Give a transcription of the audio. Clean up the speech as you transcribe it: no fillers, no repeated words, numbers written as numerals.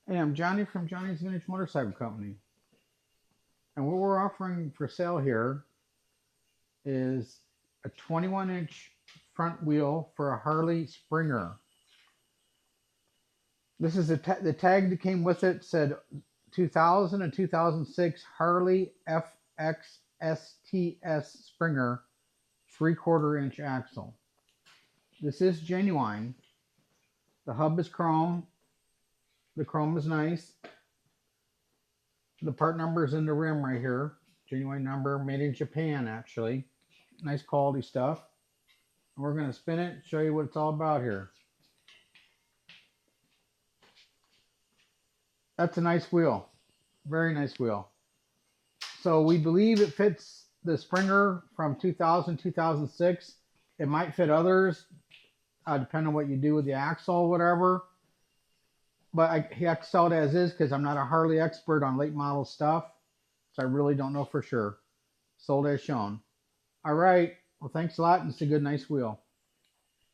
Hey, I'm Johnny from Johnny's Vintage Motorcycle Company. And what we're offering for sale here is a 21-inch front wheel for a Harley Springer. This is the tag that came with it said 2000 and 2006 Harley FXSTS Springer 3/4 inch axle. This is genuine. The hub is chrome. The chrome is nice. The part number is in the rim right here. Genuine number, made in Japan, actually. Nice quality stuff. And we're going to spin it, show you what it's all about here. That's a nice wheel. Very nice wheel. So we believe it fits the Springer from 2000, 2006. It might fit others, depending on what you do with the axle, whatever. But I have to sell it as is because I'm not a Harley expert on late model stuff. So I really don't know for sure. Sold as shown. All right. Well, thanks a lot, and it's a good, nice wheel.